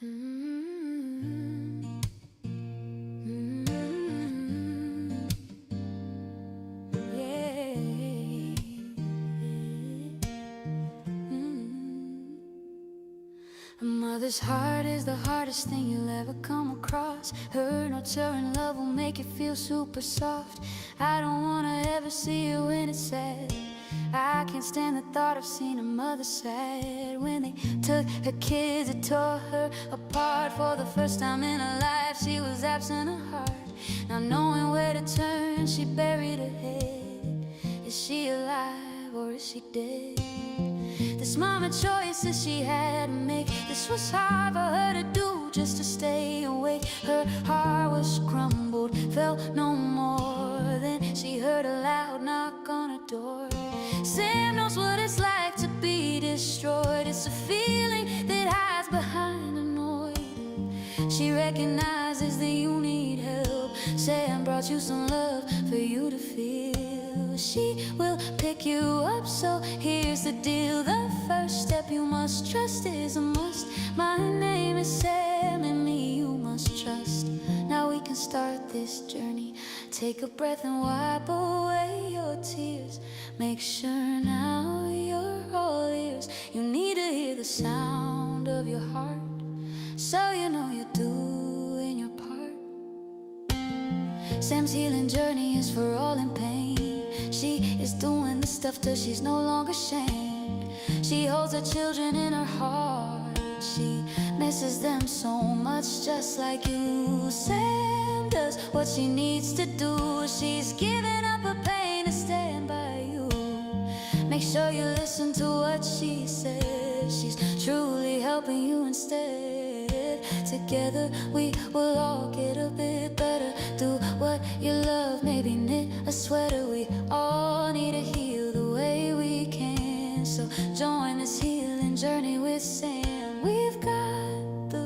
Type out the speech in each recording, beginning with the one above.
Mm-hmm. Mm-hmm. Yeah. Mm-hmm. A mother's heart is the hardest thing you'll ever come across. Her nurturing love will make you feel super soft. I don't wanna ever see you when it's sad. I can't stand the thought of seeing a mother sad. When they took her kids, it tore her apart. For the first time in her life, she was absent of heart. Not knowing where to turn, she buried her head. Is she alive or is she dead? This moment choices she had to make. This was hard for her to do, just to stay awake. Her heart was crumbled, felt no more. Then she heard a loud knock on her door. Sam knows what it's like to be destroyed. It's a feeling that hides behind a noise. She recognizes that you need help. Sam brought you some love for you to feel. She will pick you up, so here's the deal. The first step you must trust is a must. My name is Sam, and me you must trust. Now we can start this journey. Take a breath and wipe away your tears. Make sure now you're all ears. You need to hear the sound of your heart, so you know you're doing your part. Sam's healing journey is for all in pain. She is doing the stuff till she's no longer ashamed. She holds her children in her heart. She misses them so much, just like you. Sam does what she needs to do. She's giving up her pain to stand by you. Make sure you listen to what she says. She's truly helping you instead. Together we will all get a bit better. Do what you love, maybe knit a sweater. We all need to heal the way we can. So join this healing journey with Sam. We've got the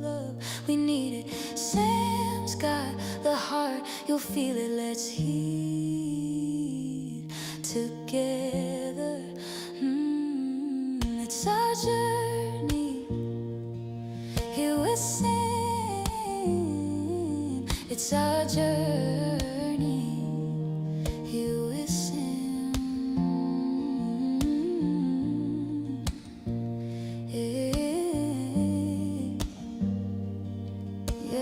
love, we need it. Sam's got the heart, you'll feel it. Let's heal together. It's our journey here with Sam. It's our journey here with Sam. Yeah. Yeah.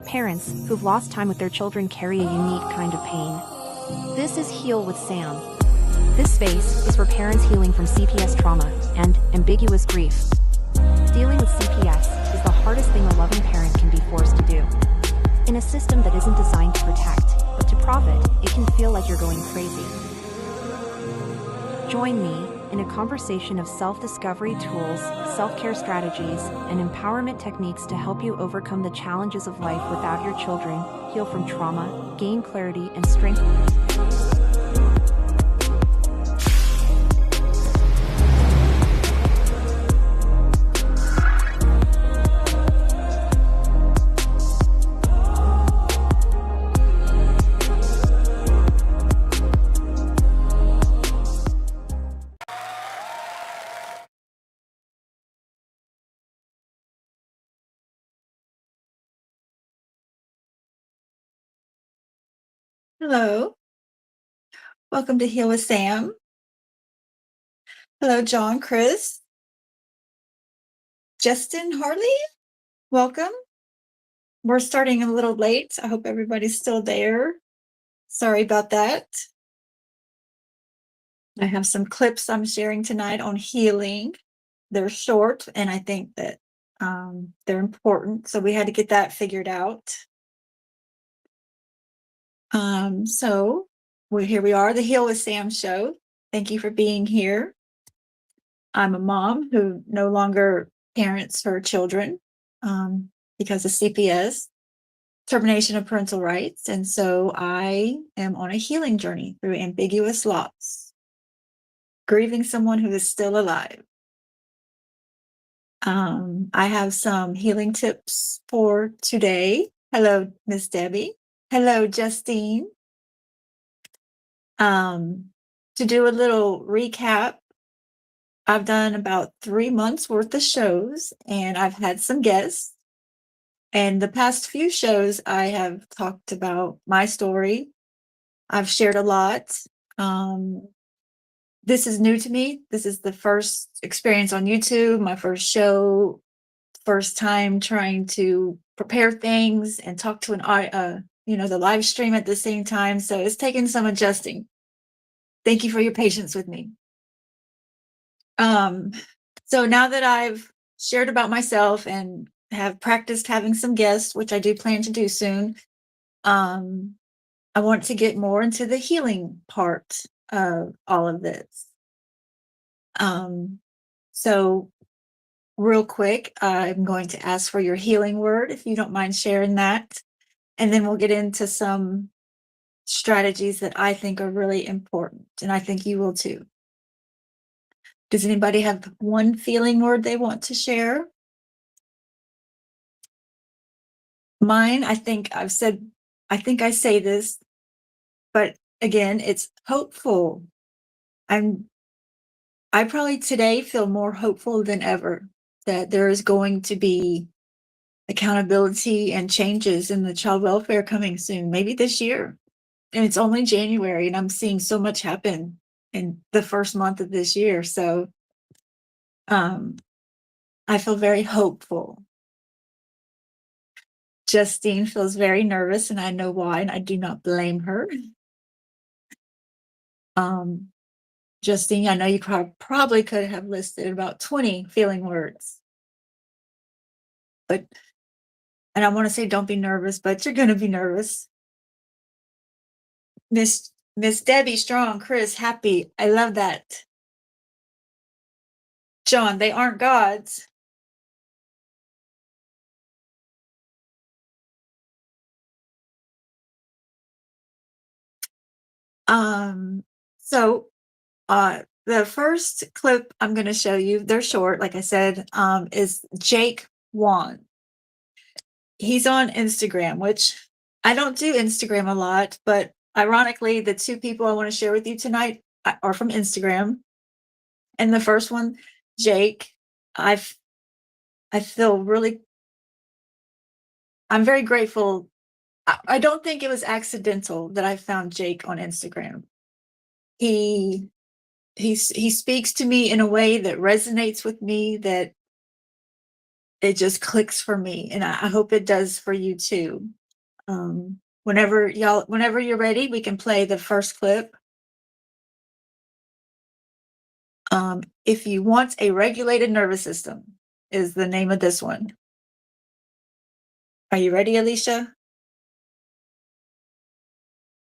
Parents who've lost time with their children carry a unique kind of pain. This is Heal with Sam. This space is for parents healing from CPS trauma and ambiguous grief. Dealing with CPS is the hardest thing a loving parent can be forced to do. In a system that isn't designed to protect, but to profit, it can feel like you're going crazy. Join me in a conversation of self-discovery tools, self-care strategies, and empowerment techniques to help you overcome the challenges of life without your children, heal from trauma, gain clarity, and strength. Hello, welcome to Heal with Sam. Hello, John, Chris, Justin, Harley, welcome. We're starting a little late. I hope everybody's still there. Sorry about that. I have some clips I'm sharing tonight on healing. They're short, and I think that they're important, so we had to get that figured out. Here we are, the Heal with Sam show. Thank you for being here. I'm a mom who no longer parents her children because of CPS, termination of parental rights. And so I am on a healing journey through ambiguous loss, grieving someone who is still alive. I have some healing tips for today. Hello, Miss Debbie. Hello, Justine. Um, to do a little recap, I've done about 3 months worth of shows and I've had some guests. And the past few shows, I have talked about my story. I've shared a lot. Um, this is new to me. This is the first experience on YouTube, my first show, first time trying to prepare things and talk to the live stream at the same time. So it's taken some adjusting. Thank you for your patience with me. Um, so now that I've shared about myself and have practiced having some guests, which I do plan to do soon, um, I want to get more into the healing part of all of this. Um, so real quick, I'm going to ask for your healing word, if you don't mind sharing that. And then we'll get into some strategies that I think are really important, and I think you will too. Does anybody have one feeling word they want to share? Mine, I think I say this, but again, it's hopeful. I probably today feel more hopeful than ever that there is going to be accountability and changes in the child welfare coming soon, maybe this year. And it's only January, and I'm seeing so much happen in the first month of this year. So um, I feel very hopeful. Justine feels very nervous, and I know why, and I do not blame her. Um, Justine, I know you probably could have listed about 20 feeling words, but, and I want to say don't be nervous, but you're going to be nervous. Miss Debbie, strong, Chris, happy. I love that. John, they aren't gods. Um, so the first clip I'm going to show you, they're short, like I said, is Jake Wan. He's on Instagram, which I don't do Instagram a lot, but ironically, the two people I want to share with you tonight are from Instagram. And the first one, Jake, I've I feel really I'm very grateful. I don't think it was accidental that I found Jake on Instagram. He he speaks to me in a way that resonates with me, that it just clicks for me, and I hope it does for you too. Whenever you're ready, we can play the first clip. If you want a regulated nervous system is the name of this one. Are you ready, Alicia?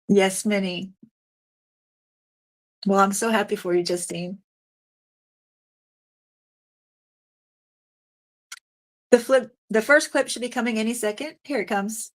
Yes, Minnie. Well, I'm so happy for you, Justine. The first clip should be coming any second. Here it comes.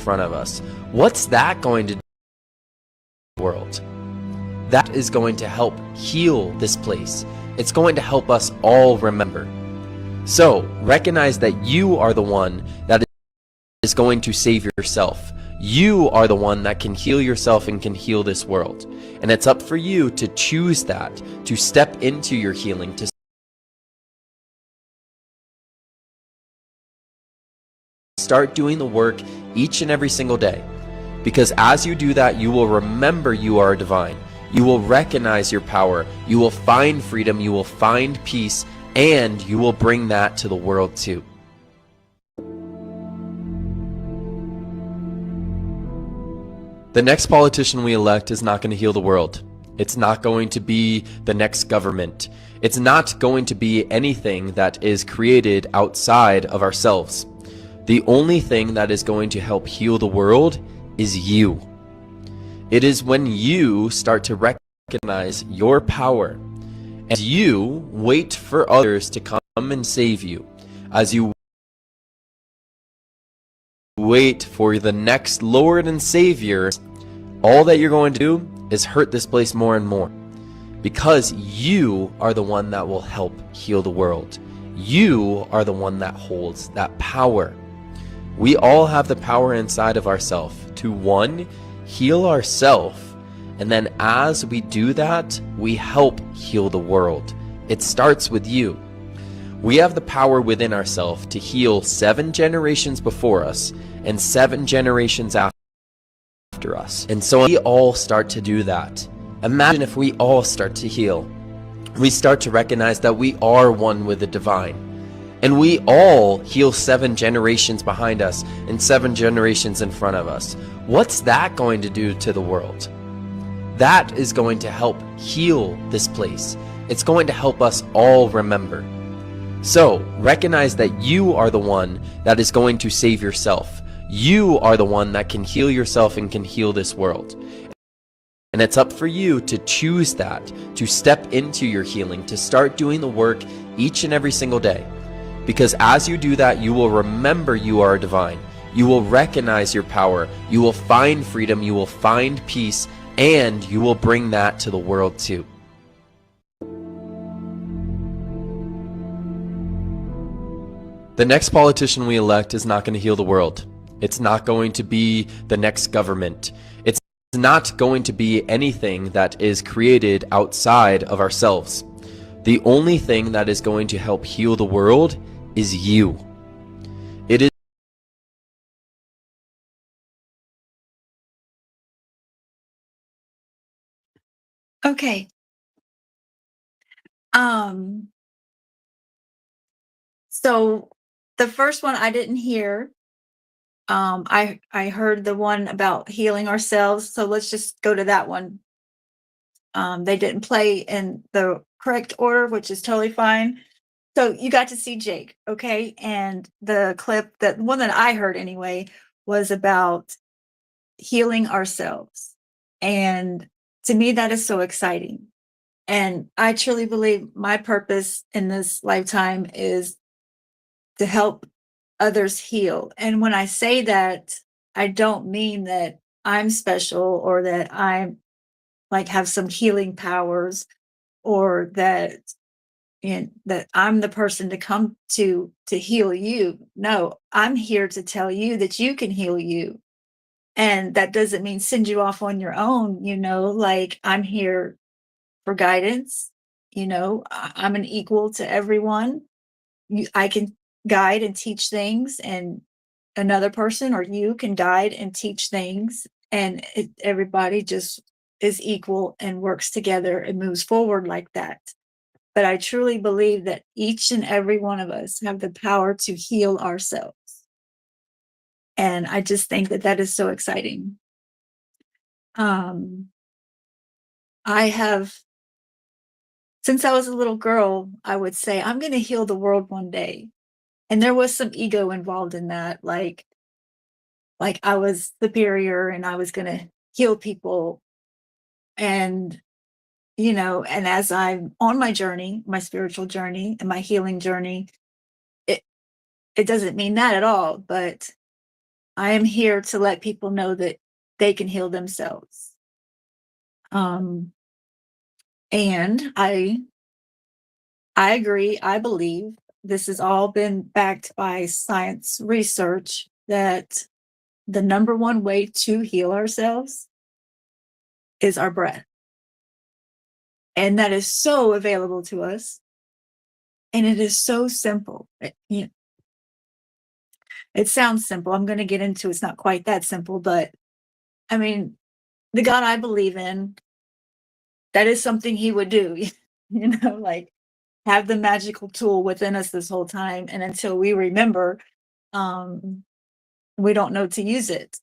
front of us. What's that going to do to the world? That is going to help heal this place. It's going to help us all remember. So, recognize that you are the one that is going to save yourself. You are the one that can heal yourself and can heal this world. And it's up for you to choose that, to step into your healing, to start doing the work each and every single day. Because as you do that, you will remember you are divine. You will recognize your power. You will find freedom. You will find peace. And you will bring that to the world too. The next politician we elect is not going to heal the world. It's not going to be the next government. It's not going to be anything that is created outside of ourselves. The only thing that is going to help heal the world is you. It is when you start to recognize your power, as you wait for others to come and save you, as you wait for the next Lord and Savior, all that you're going to do is hurt this place more and more. Because you are the one that will help heal the world. You are the one that holds that power. We all have the power inside of ourselves to, one, heal ourselves, and then as we do that, we help heal the world. It starts with you. We have the power within ourselves to heal 7 generations before us and 7 generations after us. And so we all start to do that. Imagine if we all start to heal. We start to recognize that we are one with the divine. And we all heal 7 generations behind us and 7 generations in front of us. What's that going to do to the world? That is going to help heal this place. It's going to help us all remember. So, recognize that you are the one that is going to save yourself. You are the one that can heal yourself and can heal this world. And it's up for you to choose that, to step into your healing, to start doing the work each and every single day. Because as you do that, you will remember you are divine. You will recognize your power. You will find freedom. You will find peace. And you will bring that to the world too. The next politician we elect is not going to heal the world. It's not going to be the next government. It's not going to be anything that is created outside of ourselves. The only thing that is going to help heal the world is you. It is Okay. So the first one I didn't hear. I heard the one about healing ourselves, so let's just go to that one. They didn't play in the correct order, which is totally fine. So you got to see Jake, okay? And the clip, that one that I heard anyway, was about healing ourselves. And to me, that is so exciting. And I truly believe my purpose in this lifetime is to help others heal. And when I say that, I don't mean that I'm special or that I'm like have some healing powers or that that I'm the person to come to heal you. No, I'm here to tell you that you can heal you. And that doesn't mean send you off on your own, like I'm here for guidance. I'm an equal to everyone. I can guide and teach things, and another person or you can guide and teach things, and everybody just is equal and works together and moves forward like that. But I truly believe that each and every one of us have the power to heal ourselves. And I just think that that is so exciting. I have, since I was a little girl, I would say, I'm going to heal the world one day. And there was some ego involved in that, like I was superior and I was going to heal people. And, and as I'm on my journey, my spiritual journey and my healing journey, it doesn't mean that at all. But I am here to let people know that they can heal themselves. And I agree. I believe this has all been backed by science research that the number one way to heal ourselves is our breath. And that is so available to us. And it is so simple. It sounds simple. I'm going to get into it's not quite that simple, but I mean, the God I believe in, that is something he would do, like have the magical tool within us this whole time. And until we remember, we don't know to use it.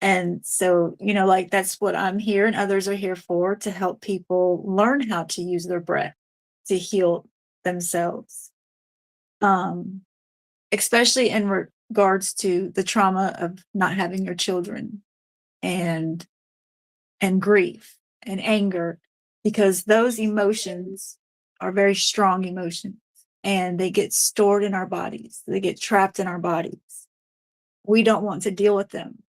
And so, like that's what I'm here and others are here for, to help people learn how to use their breath to heal themselves. Especially in regards to the trauma of not having your children and grief and anger, because those emotions are very strong emotions and they get stored in our bodies. They get trapped in our bodies. We don't want to deal with them.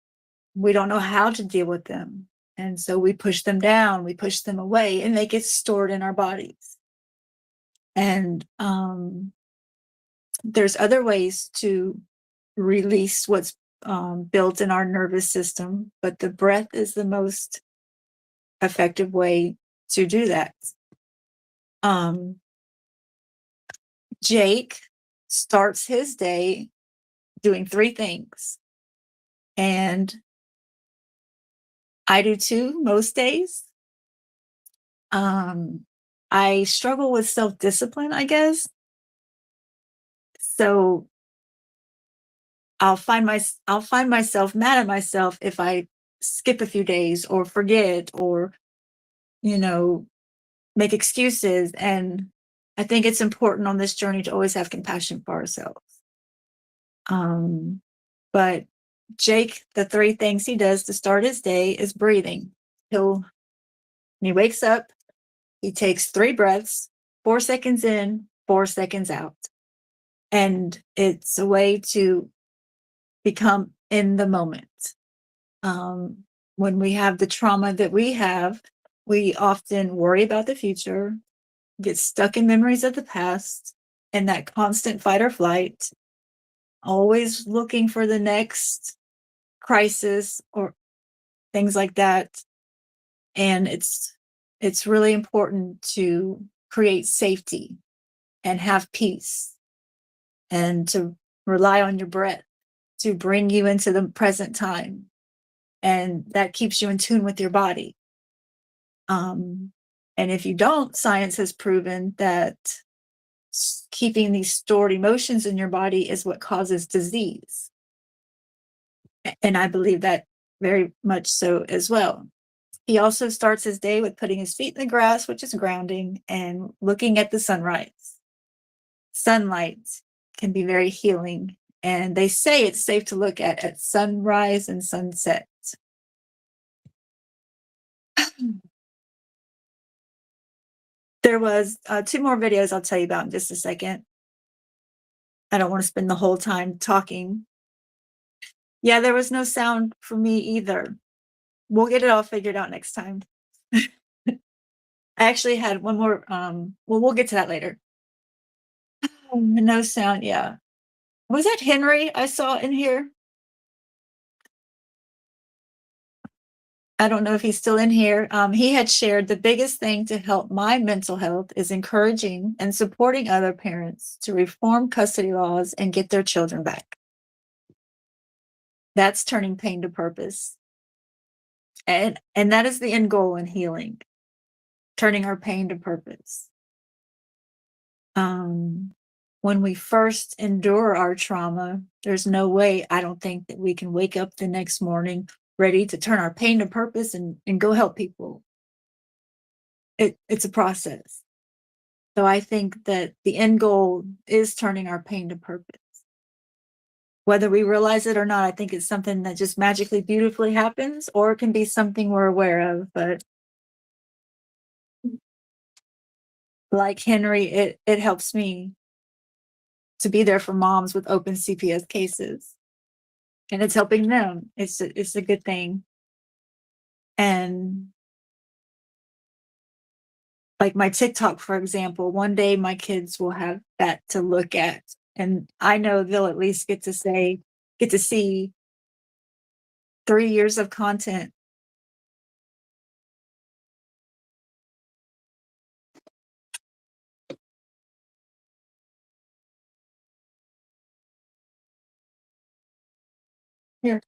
We don't know how to deal with them. And so we push them down, we push them away, and they get stored in our bodies. And there's other ways to release what's built in our nervous system, but the breath is the most effective way to do that. Jake starts his day doing 3 things, and I do too most days. I struggle with self-discipline, I guess. So I'll find myself mad at myself if I skip a few days or forget or, make excuses. And I think it's important on this journey to always have compassion for ourselves. But Jake, the 3 things he does to start his day is breathing. When he wakes up, he takes 3 breaths, 4 seconds in, 4 seconds out. And it's a way to become in the moment. When we have the trauma that we have, we often worry about the future, get stuck in memories of the past, and that constant fight or flight, always looking for the next crisis or things like that. And it's really important to create safety and have peace and to rely on your breath to bring you into the present time. And that keeps you in tune with your body. And if you don't, science has proven that keeping these stored emotions in your body is what causes disease. And I believe that very much so as well. He also starts his day with putting his feet in the grass, which is grounding, and looking at the sunrise. Sunlight can be very healing, and they say it's safe to look at sunrise and sunset. There was 2 more videos I'll tell you about in just a second. I don't want to spend the whole time talking. Yeah, there was no sound for me either. We'll get it all figured out next time. I actually had one more, we'll get to that later. No sound, yeah. Was that Henry I saw in here? I don't know if he's still in here. He had shared the biggest thing to help my mental health is encouraging and supporting other parents to reform custody laws and get their children back. That's turning pain to purpose. And that is the end goal in healing, turning our pain to purpose. When we first endure our trauma, there's no way, I don't think, that we can wake up the next morning ready to turn our pain to purpose and go help people. It's a process. So I think that the end goal is turning our pain to purpose. Whether we realize it or not, I think it's something that just magically, beautifully happens, or it can be something we're aware of. But like Henry, it helps me to be there for moms with open CPS cases. and it's helping them. It's a good thing. And like my TikTok, for example, one day my kids will have that to look at, and I know they'll at least get to see 3 years of content. Here.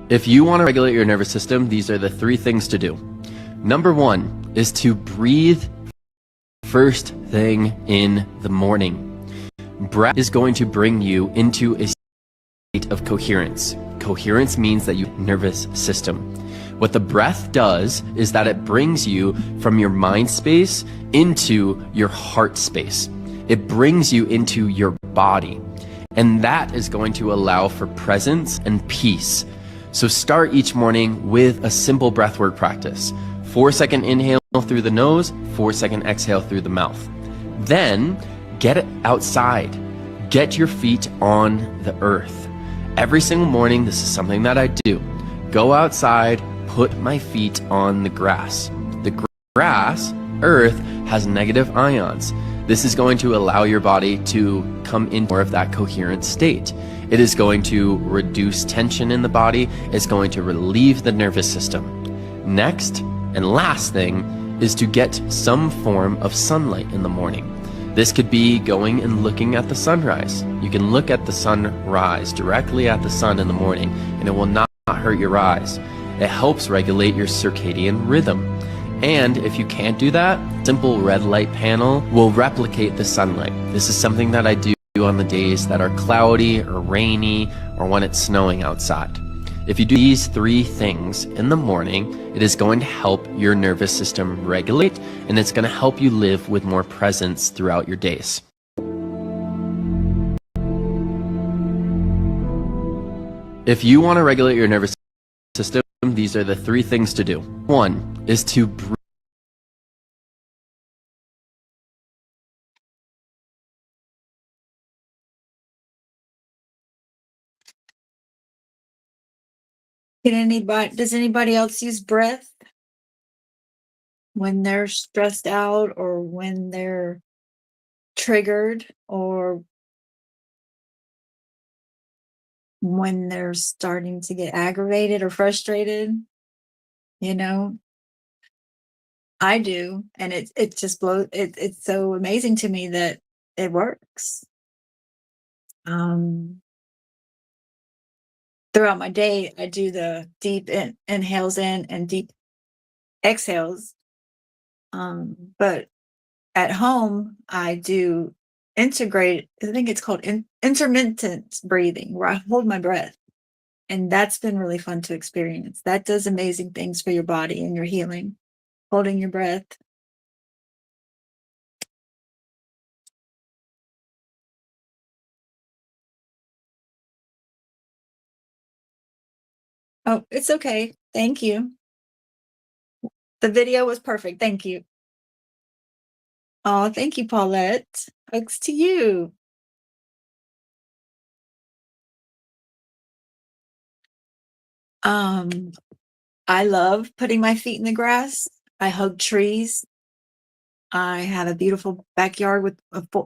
If you want to regulate your nervous system, these are the 3 things to do. Number 1 is to breathe first thing in the morning. Breath is going to bring you into a state of coherence. Coherence means that you have a nervous system. What the breath does is that it brings you from your mind space into your heart space. It brings you into your body. And that is going to allow for presence and peace. So start each morning with a simple breathwork practice. 4-second inhale through the nose, 4-second exhale through the mouth. Then get it outside. Get your feet on the earth. Every single morning, this is something that I do. Go outside, put my feet on the grass. The grass, earth, has negative ions. This is going to allow your body to come into more of that coherent state. It is going to reduce tension in the body. It's going to relieve the nervous system. Next and last thing is to get some form of sunlight in the morning. This could be going and looking at the sunrise. You can look at the sunrise directly at the sun in the morning, and it will not hurt your eyes. It helps regulate your circadian rhythm. And if you can't do that, simple red light panel will replicate the sunlight. This is something that I do on the days that are cloudy or rainy or when it's snowing outside. If you do these 3 things in the morning, it is going to help your nervous system regulate, and it's going to help you live with more presence throughout your days. If you want to regulate your nervous system, these are the 3 things to do. 1 is to breathe. Does anybody else use breath when they're stressed out or when they're triggered or when they're starting to get aggravated or frustrated? You know, I do, and it just blows. It's so amazing to me that it works. Throughout my day, I do the deep inhales in and deep exhales. But at home, I do integrate. I think it's called intermittent breathing, where I hold my breath, and that's been really fun to experience. That does amazing things for your body and your healing. Holding your breath. Oh, it's okay. Thank you. The video was perfect. Thank you. Oh, thank you, Paulette. Thanks to you. I love putting my feet in the grass. I hug trees. I have a beautiful backyard with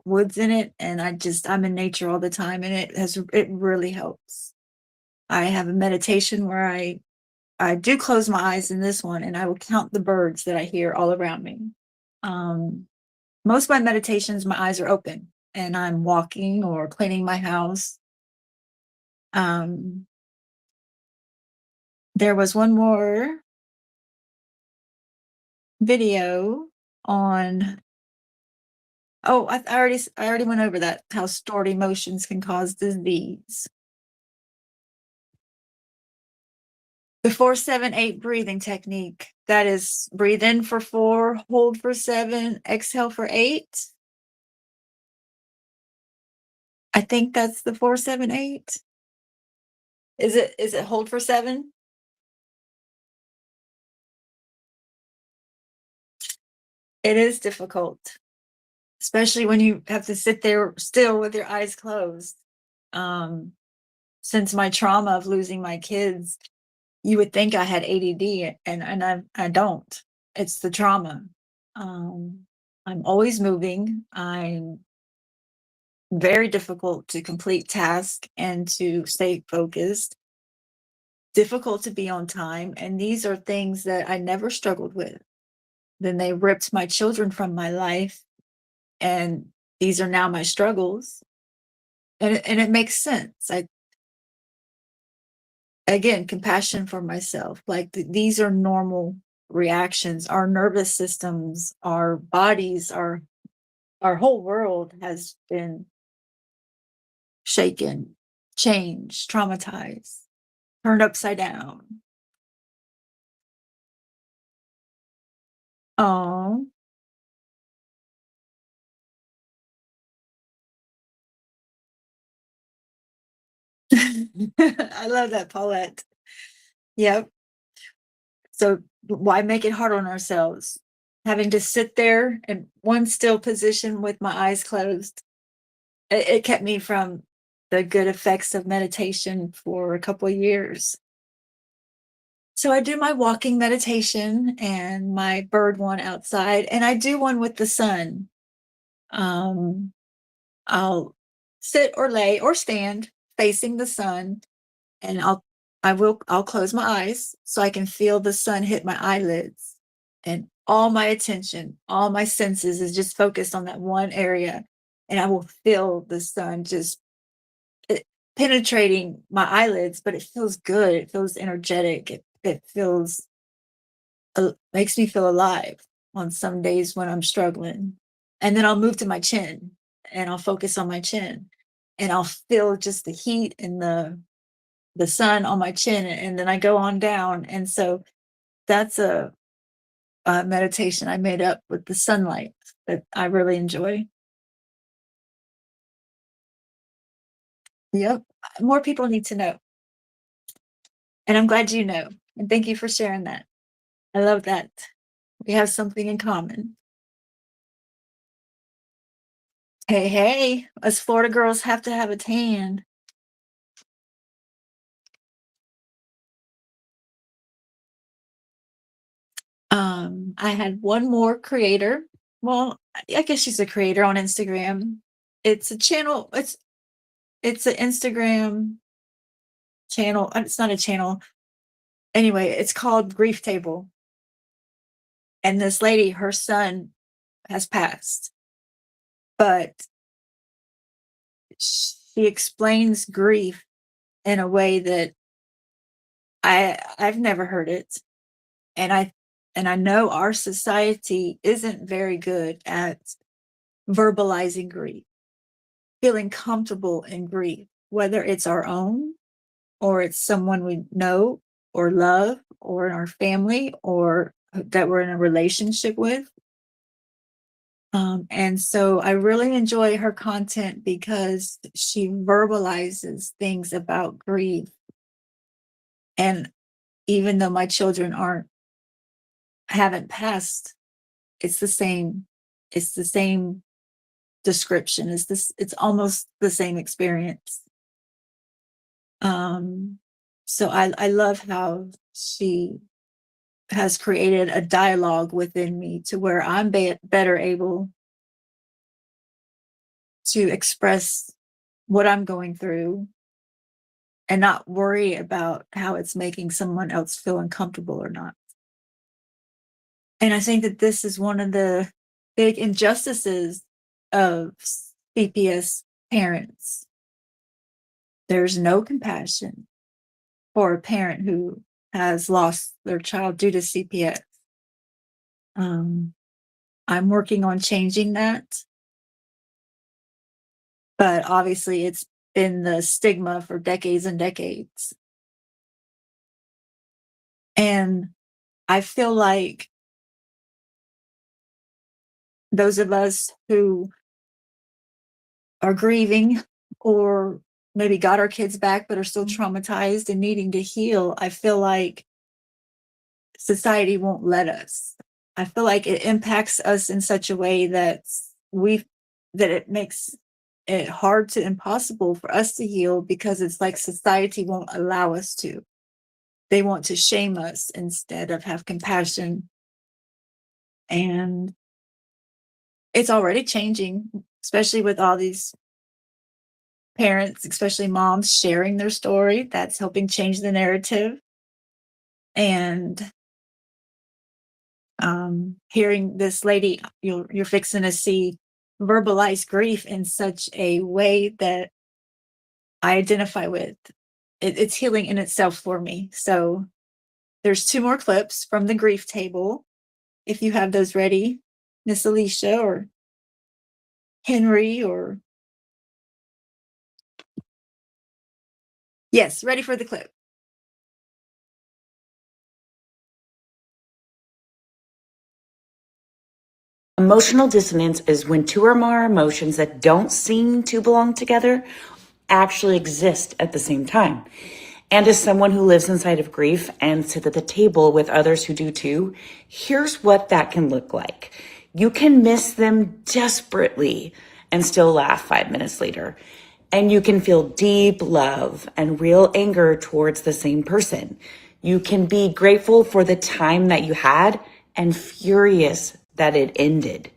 woods in it, and I'm in nature all the time, and it really helps. I have a meditation where I do close my eyes in this one, and I will count the birds that I hear all around me. Most of my meditations, my eyes are open, and I'm walking or cleaning my house. There was one more video on. Oh, I already went over that, how stored emotions can cause disease. The 4-7-8 breathing technique. That is, breathe in for 4, hold for 7, exhale for 8. I think that's the 4-7-8. Is it hold for 7? It is difficult, especially when you have to sit there still with your eyes closed. Um, since my trauma of losing my kids, you would think I had ADD, and I don't. It's the trauma. Um, I'm always moving. I'm very difficult to complete tasks and to stay focused. Difficult to be on time, and these are things that I never struggled with. Then they ripped my children from my life, and these are now my struggles. And it makes sense. I Again, compassion for myself. Like these are normal reactions. Our nervous systems, our bodies, our whole world has been shaken, changed, traumatized, turned upside down. Oh, I love that, Paulette. Yep. So why make it hard on ourselves? Having to sit there in one still position with my eyes closed, it kept me from the good effects of meditation for a couple of years. So I do my walking meditation and my bird one outside, and I do one with the sun. Um, I'll sit or lay or stand facing the sun, and I'll close my eyes so I can feel the sun hit my eyelids, and all my attention, all my senses is just focused on that one area, and I will feel the sun just it, penetrating my eyelids, but it feels good. It feels energetic. It feels makes me feel alive on some days when I'm struggling. And then I'll move to my chin and I'll focus on my chin, and I'll feel just the heat and the sun on my chin, and then I go on down. And so that's a meditation I made up with the sunlight that I really enjoy. Yep. More people need to know. And I'm glad you know. And thank you for sharing that. I love that. We have something in common. Hey, hey, us Florida girls have to have a tan. I had one more creator. Well, I guess she's a creator on Instagram. It's a channel. It's an Instagram channel. It's not a channel. Anyway, it's called Grief Table. And this lady, her son has passed, but she explains grief in a way that I've never heard it. And I know our society isn't very good at verbalizing grief, feeling comfortable in grief, whether it's our own or it's someone we know or love or in our family or that we're in a relationship with. And so I really enjoy her content because she verbalizes things about grief. And even though my children haven't passed, it's the same. It's the same description. It's almost the same experience. Um, so I love how she has created a dialogue within me to where I'm better able to express what I'm going through and not worry about how it's making someone else feel uncomfortable or not. And I think that this is one of the big injustices of CPS parents. There's no compassion for a parent who has lost their child due to CPS. Um, I'm working on changing that, but obviously it's been the stigma for decades and decades. And I feel like those of us who are grieving or maybe got our kids back but are still traumatized and needing to heal, I feel like society won't let us. I feel like it impacts us in such a way that it makes it hard to impossible for us to heal, because it's like society won't allow us to. They want to shame us instead of have compassion. And it's already changing, especially with all these parents, especially moms, sharing their story. That's helping change the narrative. And hearing this lady you're fixing to see verbalize grief in such a way that I identify with, it's healing in itself for me. So there's 2 more clips from the grief table, if you have those ready, Miss Alicia or Henry. Or yes, ready for the clip. Emotional dissonance is when 2 or more emotions that don't seem to belong together actually exist at the same time. And as someone who lives inside of grief and sits at the table with others who do too, here's what that can look like. You can miss them desperately and still laugh 5 minutes later. And you can feel deep love and real anger towards the same person. You can be grateful for the time that you had and furious that it ended.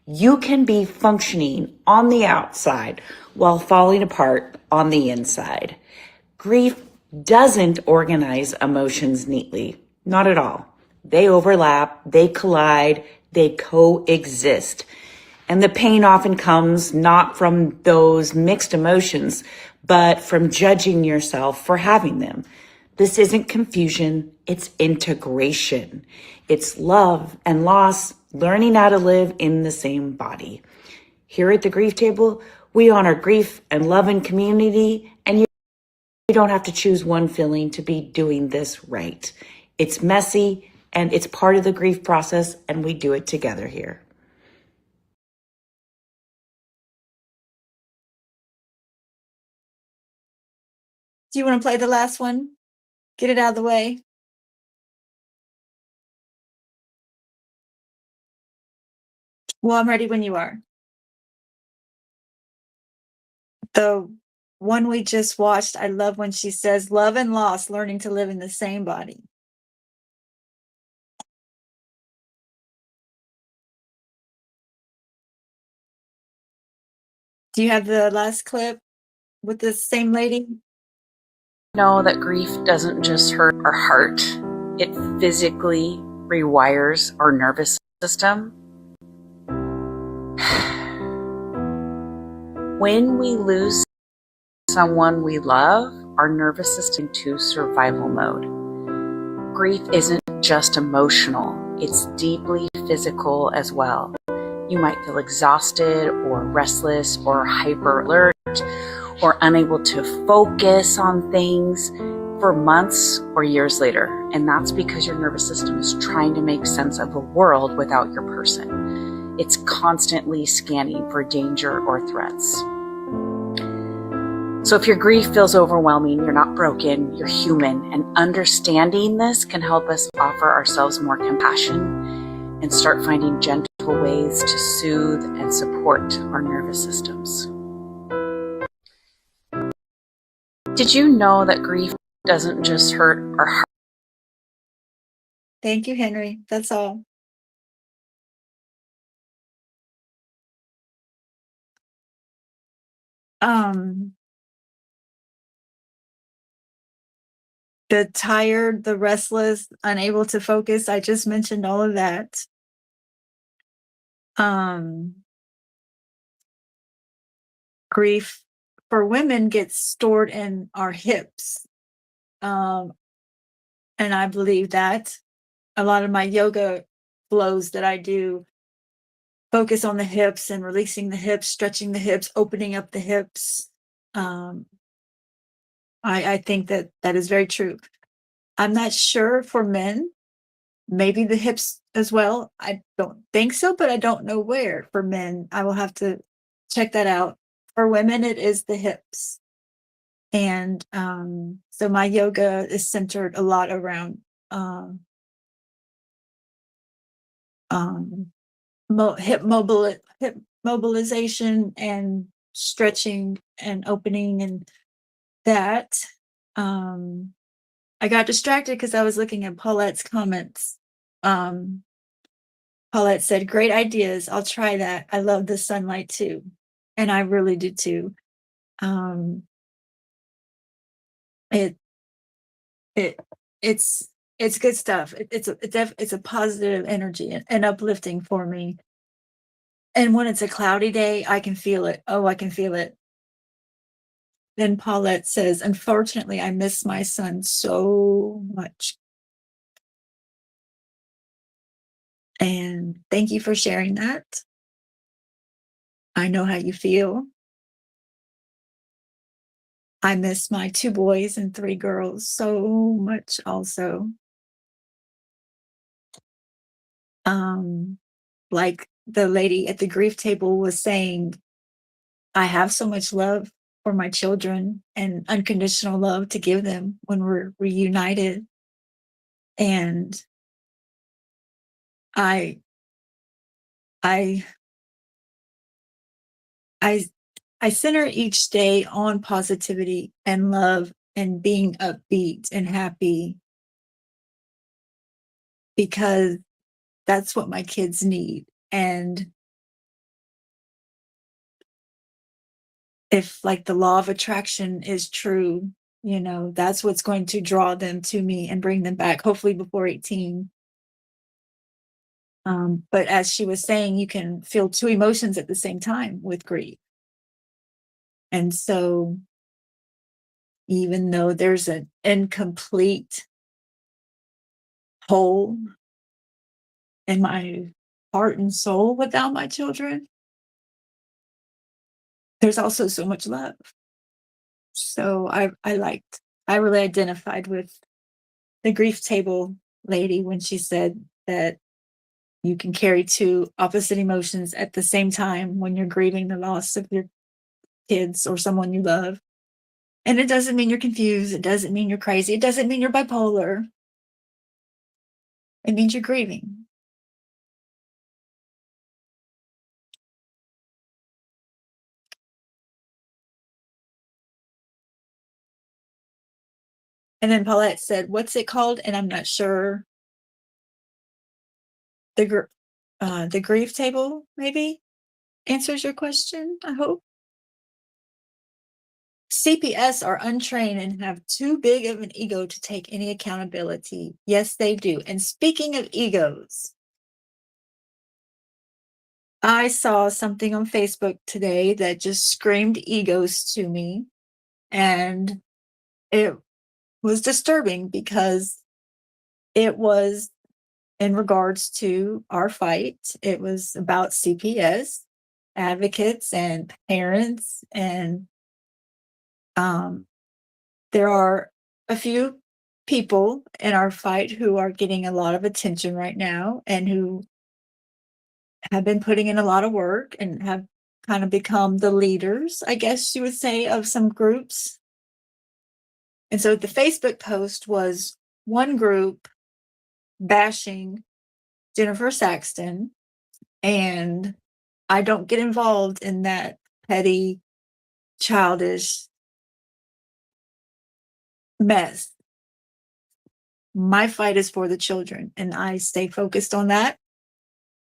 You can be functioning on the outside while falling apart on the inside. Grief doesn't organize emotions neatly. Not at all. They overlap, they collide, they coexist. And the pain often comes not from those mixed emotions, but from judging yourself for having them. This isn't confusion, it's integration. It's love and loss, learning how to live in the same body. Here at the Grief Table, we honor grief and love and community, and you don't have to choose one feeling to be doing this right. It's messy, and it's part of the grief process, and we do it together here. Do you want to play the last one? Get it out of the way. Well, I'm ready when you are. The one we just watched, I love when she says, love and loss, learning to live in the same body. Do you have the last clip with the same lady? Know that grief doesn't just hurt our heart, it physically rewires our nervous system. When we lose someone we love, our nervous system into survival mode. Grief isn't just emotional, it's deeply physical as well. You might feel exhausted or restless or hyper alert or unable to focus on things for months or years later. And that's because your nervous system is trying to make sense of a world without your person. It's constantly scanning for danger or threats. So if your grief feels overwhelming, you're not broken, you're human. And understanding this can help us offer ourselves more compassion and start finding gentle ways to soothe and support our nervous systems. Did you know that grief doesn't just hurt our heart? Thank you, Henry. That's all. The tired, the restless, unable to focus. I just mentioned all of that. Grief for women gets stored in our hips. And I believe that a lot of my yoga flows that I do focus on the hips and releasing the hips, stretching the hips, opening up the hips. I think that is very true. I'm not sure for men, maybe the hips as well. I don't think so, but I don't know where. For men, I will have to check that out. For women, it is the hips. And so my yoga is centered a lot around hip mobilization and stretching and opening and that. I got distracted because I was looking at Paulette's comments. Paulette said, "Great ideas. I'll try that. I love the sunlight too." And I really do too. Um, it it it's it's good stuff. It's a positive energy and uplifting for me. And when it's a cloudy day, I can feel it. Oh, I can feel it. Then Paulette says, "Unfortunately, I miss my son so much." And thank you for sharing that. I know how you feel. I miss my 2 boys and 3 girls so much also. Like the lady at the grief table was saying, I have so much love for my children and unconditional love to give them when we're reunited. And I I I I center each day on positivity and love and being upbeat and happy because that's what my kids need. And if like the law of attraction is true, that's what's going to draw them to me and bring them back, hopefully before 18. But as she was saying, you can feel 2 emotions at the same time with grief. And so even though there's an incomplete hole in my heart and soul without my children, there's also so much love. So I really identified with the grief table lady when she said that you can carry 2 opposite emotions at the same time when you're grieving the loss of your kids or someone you love. And it doesn't mean you're confused. It doesn't mean you're crazy. It doesn't mean you're bipolar. It means you're grieving. And then Paulette said, "What's it called?" And I'm not sure. The grief table maybe answers your question, I hope. CPS are untrained and have too big of an ego to take any accountability. Yes, they do. And speaking of egos, I saw something on Facebook today that just screamed egos to me. And it was disturbing because it was in regards to our fight. It was about CPS advocates and parents. And there are a few people in our fight who are getting a lot of attention right now and who have been putting in a lot of work and have kind of become the leaders, I guess you would say, of some groups. And so the Facebook post was one group bashing Jennifer Saxton, and I don't get involved in that petty, childish mess. My fight is for the children, and I stay focused on that.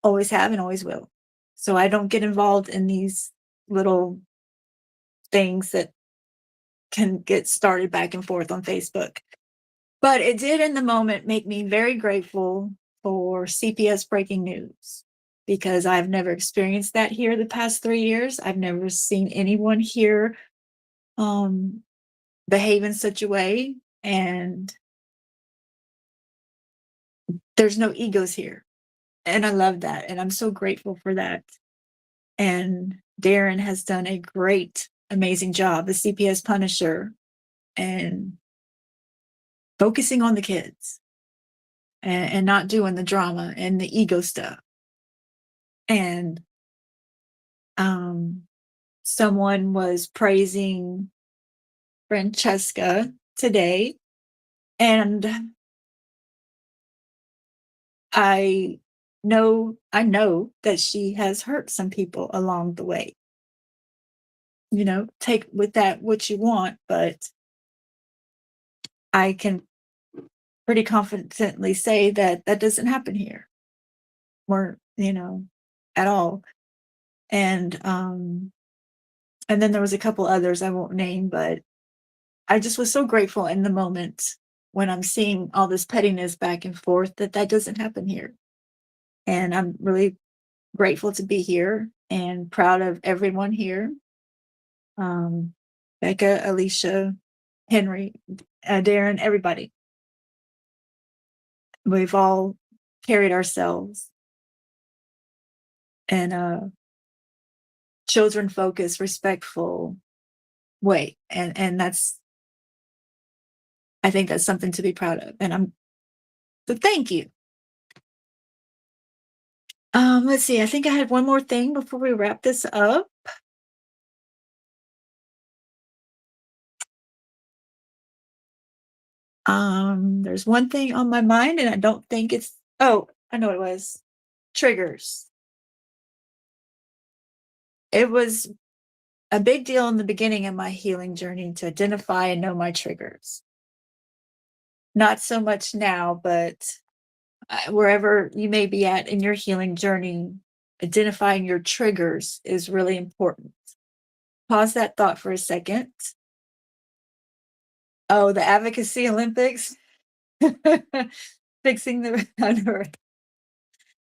Always have and always will. So I don't get involved in these little things that can get started back and forth on Facebook. But it did in the moment make me very grateful for CPS breaking news because I've never experienced that here the past 3 years. I've never seen anyone here behave in such a way. And there's no egos here. And I love that. And I'm so grateful for that. And Darren has done a great, amazing job, the CPS Punisher, and focusing on the kids and not doing the drama and the ego stuff. And someone was praising Francesca today, and I I know that she has hurt some people along the way. Take with that what you want, but I can pretty confidently say that that doesn't happen here, or at all. And then there was a couple others I won't name, but I just was so grateful in the moment when I'm seeing all this pettiness back and forth that that doesn't happen here. And I'm really grateful to be here and proud of everyone here. Um, Becca, Alicia, Henry, Darren, everybody. We've all carried ourselves in a children focused, respectful way. And I think that's something to be proud of. So thank you. Let's see. I think I had one more thing before we wrap this up. There's one thing on my mind, and I don't think it's. Oh, I know what it was. Triggers. It was a big deal in the beginning of my healing journey to identify and know my triggers. Not so much now, but wherever you may be at in your healing journey, identifying your triggers is really important. Pause that thought for a second. Oh, the Advocacy Olympics. Fixing the unearth.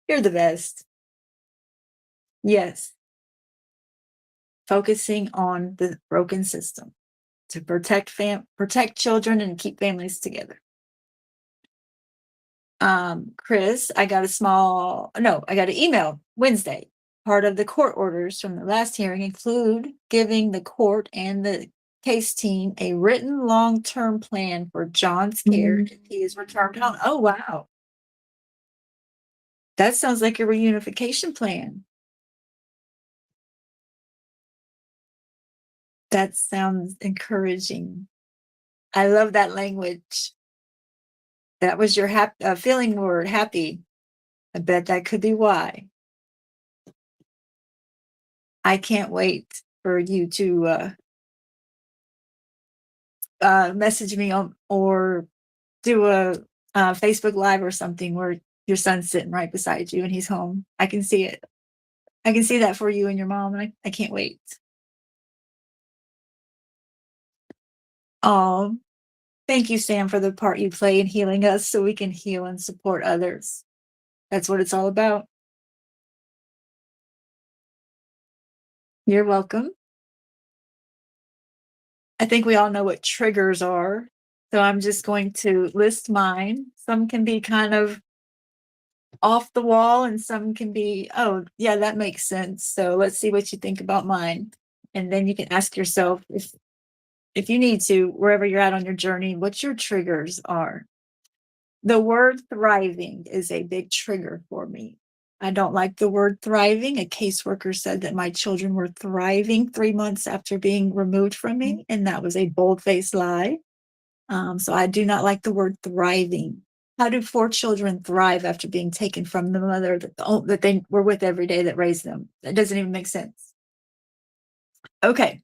You're the best. Yes. Focusing on the broken system to protect children and keep families together. Chris, I got an email Wednesday. Part of the court orders from the last hearing include giving the court and the case team a written long-term plan for John's care if he is returned home. Oh, wow. That sounds like a reunification plan. That sounds encouraging. I love that language. That was your feeling word, happy. I bet that could be why. I can't wait for you to message me or do a Facebook Live or something where your son's sitting right beside you and he's home. I can see it. I can see that for you and your mom, and I can't wait. Oh, thank you, Sam, for the part you play in healing us so we can heal and support others. That's what it's all about. You're welcome. I think we all know what triggers are. So I'm just going to list mine. Some can be kind of off the wall and some can be, oh, yeah, that makes sense. So let's see what you think about mine. And then you can ask yourself if you need to, wherever you're at on your journey, what your triggers are. The word thriving is a big trigger for me. I don't like the word thriving. A caseworker said that my children were thriving 3 months after being removed from me, and that was a bold-faced lie. So I do not like the word thriving. How do 4 children thrive after being taken from the mother that they were with every day that raised them? That doesn't even make sense. Okay.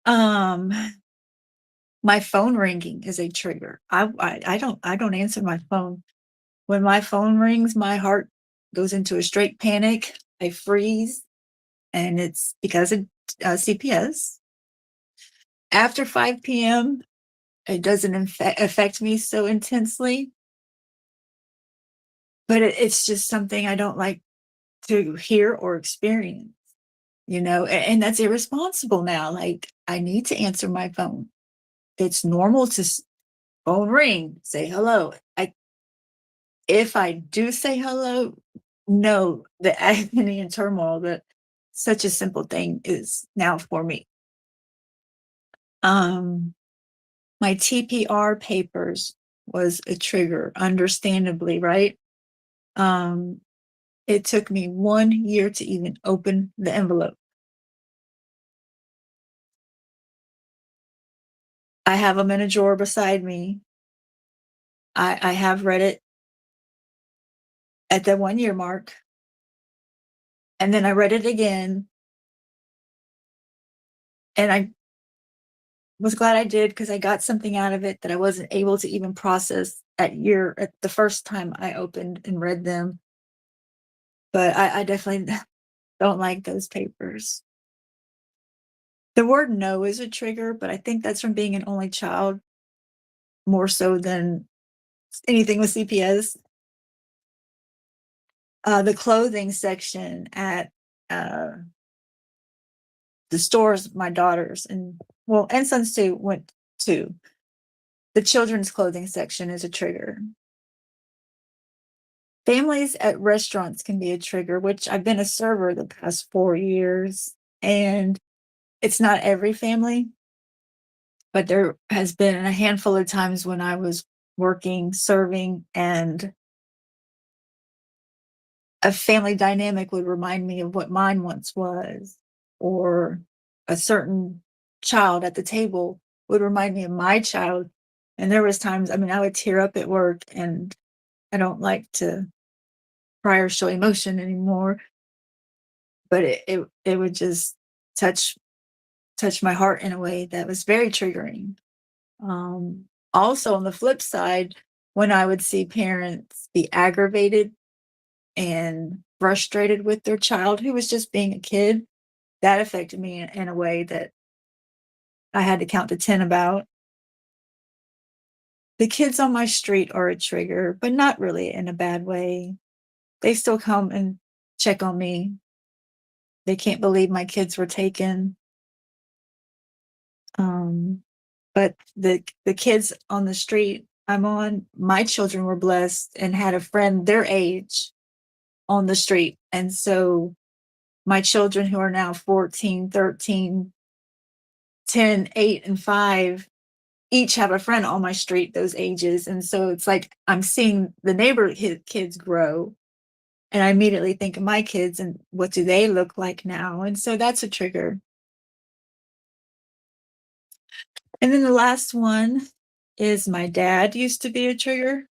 My phone ringing is a trigger. I don't answer my phone. When my phone rings, my heart goes into a straight panic. I freeze, and it's because of CPS. After 5 p.m., it doesn't affect me so intensely, but it's just something I don't like to hear or experience, and that's irresponsible now. Like, I need to answer my phone. It's normal to phone ring, say hello. If I do say hello, know the agony and turmoil that such a simple thing is now for me. My TPR papers was a trigger, understandably, right? It took me 1 year to even open the envelope. I have them in a drawer beside me. I have read it at the 1 year mark. And then I read it again. And I was glad I did, because I got something out of it that I wasn't able to even process at the first time I opened and read them. But I definitely don't like those papers. The word no is a trigger, but I think that's from being an only child more so than anything with CPS. The clothing section at the stores my daughters and sons too went to, the children's clothing section is a trigger. Families at restaurants can be a trigger, which I've been a server the past 4 years, and it's not every family, but there has been a handful of times when I was working, serving, and a family dynamic would remind me of what mine once was, or a certain child at the table would remind me of my child. And there was times, I mean, I would tear up at work, and I don't like to cry or show emotion anymore, but it would just touch my heart in a way that was very triggering. Also, on the flip side, when I would see parents be aggravated and frustrated with their child who was just being a kid, that affected me in a way that I had to count to 10 about. The kids on my street are a trigger, but not really in a bad way. They still come and check on me. They can't believe my kids were taken. But the kids on the street I'm on, my children were blessed and had a friend their age on the street. And so my children, who are now 14, 13, 10, 8, and 5, each have a friend on my street those ages. And so it's like I'm seeing the neighborhood kids grow, and I immediately think of my kids and what do they look like now? And so that's a trigger. And then the last one is my dad used to be a trigger.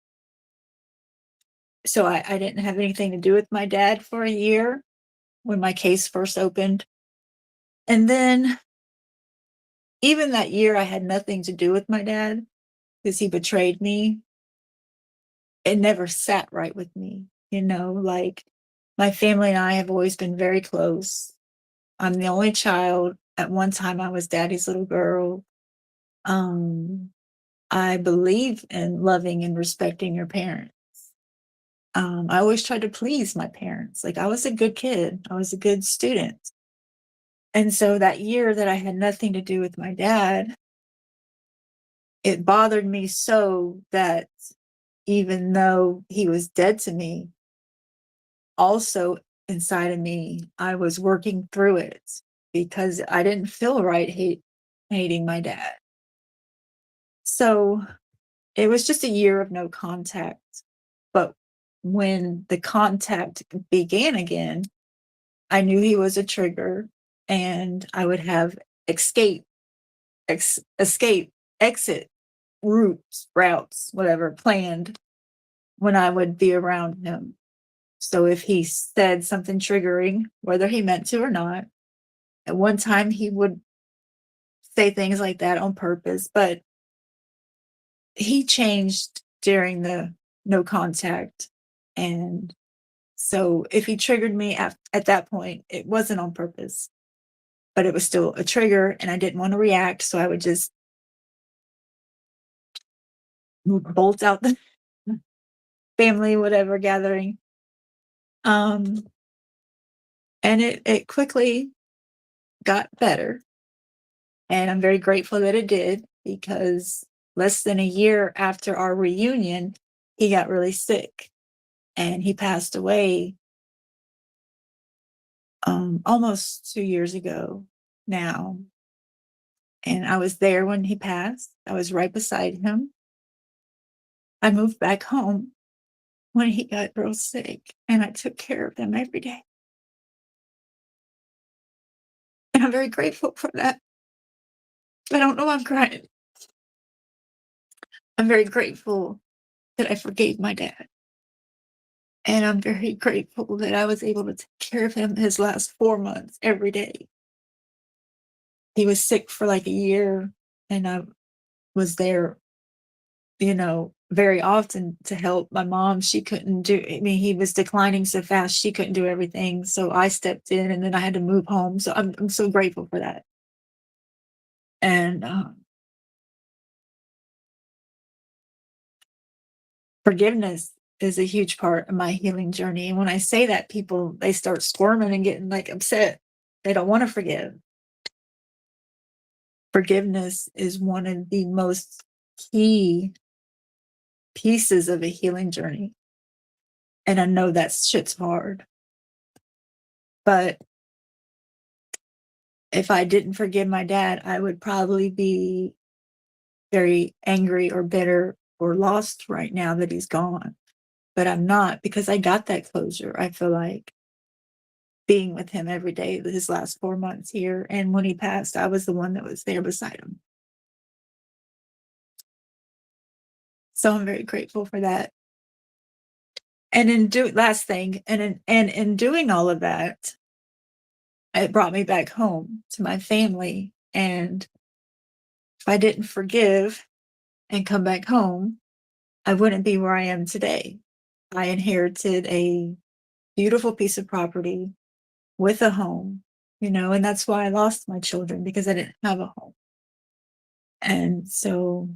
So I didn't have anything to do with my dad for a year when my case first opened. And then even that year, I had nothing to do with my dad because he betrayed me. It never sat right with me. Like, my family and I have always been very close. I'm the only child. At one time, I was daddy's little girl. I believe in loving and respecting your parents. I always tried to please my parents. Like, I was a good kid. I was a good student. And so that year that I had nothing to do with my dad, it bothered me so that even though he was dead to me, also inside of me, I was working through it because I didn't feel right hating my dad. So it was just a year of no contact. But when the contact began again, I knew he was a trigger, and I would have escape, exit routes, whatever, planned when I would be around him. So if he said something triggering, whether he meant to or not, at one time he would say things like that on purpose, but he changed during the no contact. And so if he triggered me at that point, it wasn't on purpose, but it was still a trigger, and I didn't want to react. So I would just bolt out the family, whatever gathering. And it quickly got better. And I'm very grateful that it did, because less than a year after our reunion, he got really sick and he passed away almost 2 years ago now. And I was there when he passed. I was right beside him. I moved back home when he got real sick, and I took care of him every day. And I'm very grateful for that. I don't know why I'm crying. I'm very grateful that I forgave my dad. And I'm very grateful that I was able to take care of him his last 4 months every day. He was sick for like a year, and I was there, very often to help my mom. She couldn't do, I mean, he was declining so fast, she couldn't do everything. So I stepped in, and then I had to move home. So I'm so grateful for that. And forgiveness is a huge part of my healing journey. And when I say that, people, they start squirming and getting like upset. They don't want to forgive. Forgiveness is one of the most key pieces of a healing journey. And I know that shit's hard. But if I didn't forgive my dad, I would probably be very angry or bitter or lost right now that he's gone. But I'm not, because I got that closure. I feel like being with him every day his last 4 months here. And when he passed, I was the one that was there beside him. So I'm very grateful for that. And last thing, in doing all of that, it brought me back home to my family. And if I didn't forgive and come back home, I wouldn't be where I am today. I inherited a beautiful piece of property with a home, and that's why I lost my children, because I didn't have a home. And so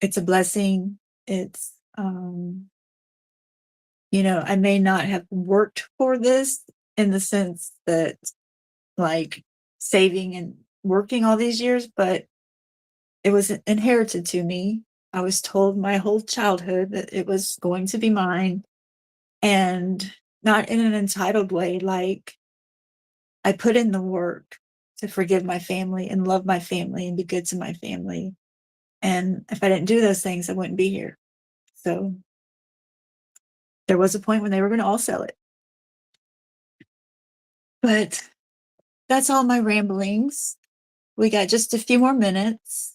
it's a blessing. It's, I may not have worked for this in the sense that, like, saving and working all these years, but it was inherited to me. I was told my whole childhood that it was going to be mine, and not in an entitled way. Like, I put in the work to forgive my family and love my family and be good to my family. And if I didn't do those things, I wouldn't be here. So there was a point when they were going to all sell it. But that's all my ramblings. We got just a few more minutes.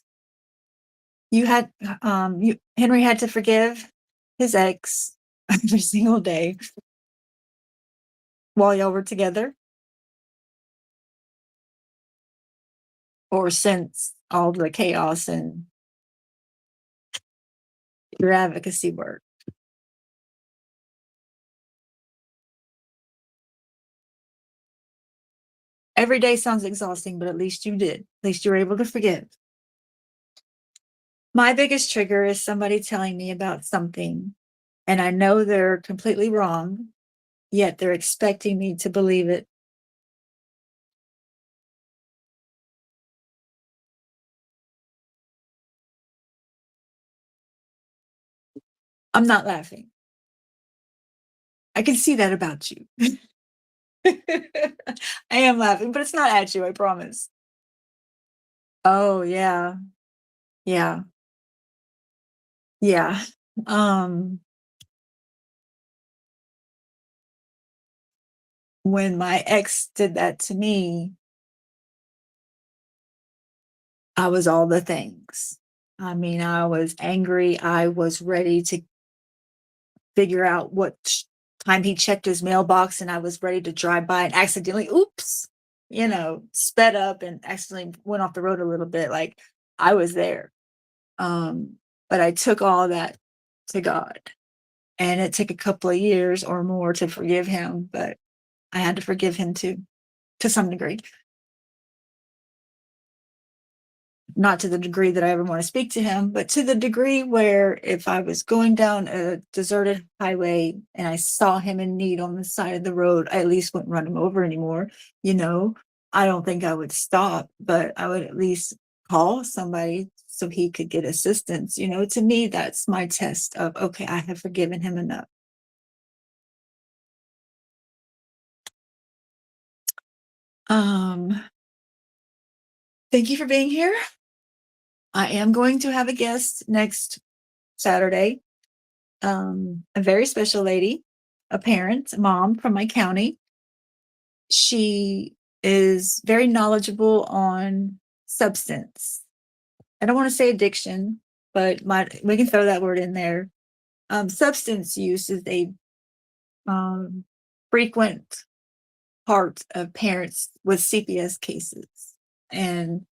Henry had to forgive his ex every single day while y'all were together, or since all the chaos and your advocacy work. Every day sounds exhausting, but at least you did. At least you were able to forgive. My biggest trigger is somebody telling me about something, and I know they're completely wrong, yet they're expecting me to believe it. I'm not laughing. I can see that about you. I am laughing, but it's not at you, I promise. Oh, yeah. Yeah. Yeah. Um, when my ex did that to me, I was all the things. I mean, I was angry. I was ready to figure out what time he checked his mailbox, and I was ready to drive by and accidentally, oops, sped up and accidentally went off the road a little bit. Like, I was there. But I took all that to God, and it took a couple of years or more to forgive him, but I had to forgive him too, to some degree. Not to the degree that I ever want to speak to him, but to the degree where if I was going down a deserted highway and I saw him in need on the side of the road, I at least wouldn't run him over anymore. I don't think I would stop, but I would at least call somebody so he could get assistance. To me, that's my test of, okay, I have forgiven him enough. Um, Thank you for being here. I am going to have a guest next Saturday. A very special lady, a parent, a mom from my county. She is very knowledgeable on substance. I don't want to say addiction, but we can throw that word in there. Substance use is a um, frequent part of parents with CPS cases. And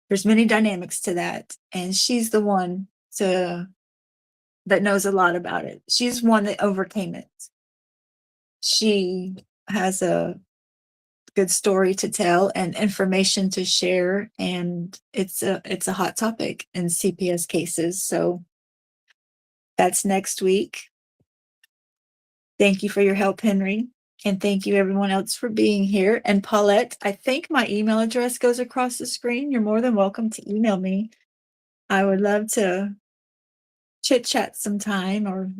there's many dynamics to that. And she's the one that knows a lot about it. She's one that overcame it. She has a good story to tell and information to share, and it's a hot topic in CPS cases. So that's next week. Thank you for your help, Henry. And thank you everyone else for being here. And Paulette, I think my email address goes across the screen. You're more than welcome to email me. I would love to chit chat sometime or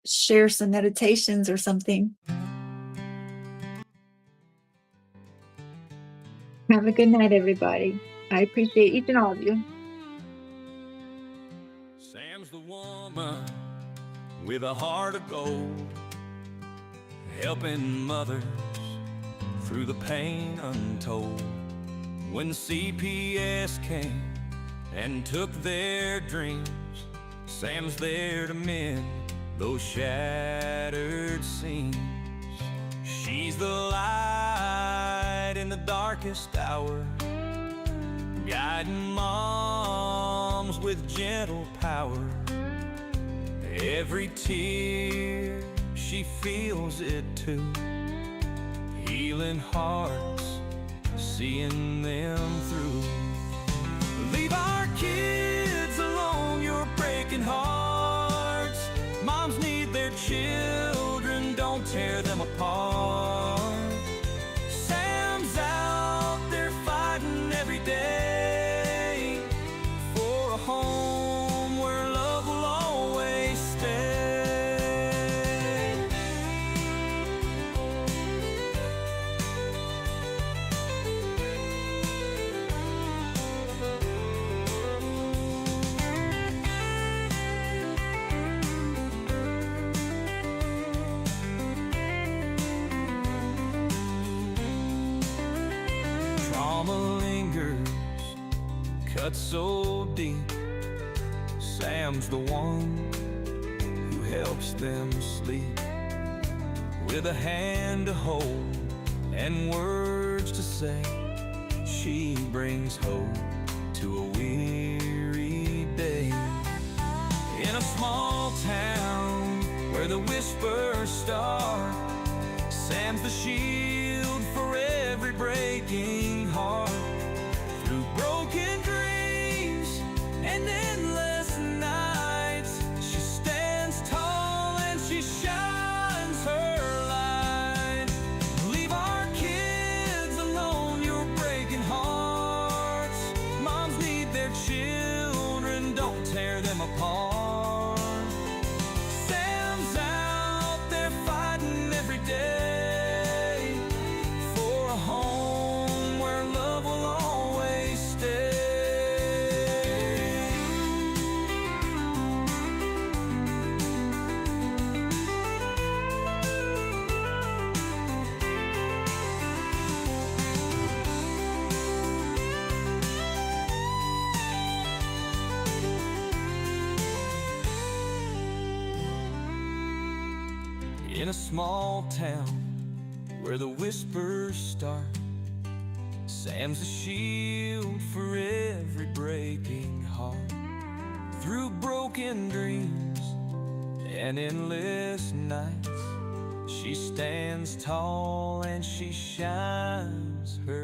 share some meditations or something. Have a good night, everybody. I appreciate each and all of you. Sam's the woman with a heart of gold, helping mothers through the pain untold. When CPS came and took their dreams, Sam's there to mend those shattered seams. She's the light in the darkest hour, guiding moms with gentle power. Every tear, she feels it too, healing hearts, seeing them through. Leave our kids alone, you're breaking hearts. Moms need their children, don't tear them apart. Sam's out there fighting every day for a home where love will always stay. Trauma lingers, cut so deep. Sam's the one who helps them sleep, with a hand to hold and words to say. She brings hope to a weary day. In a small town where the whispers start, Sam's the shield for every breaking heart. Through broken dreams and endless nights, she stands tall and she shines her light. Leave our kids alone, you're breaking hearts. Moms need their children, don't tear them apart. Sam's out there fighting every day for a home where love will always stay. In a small town where the whispers start, Sam's a shield for every breaking heart. Through broken dreams and endless nights, she stands tall and she shines her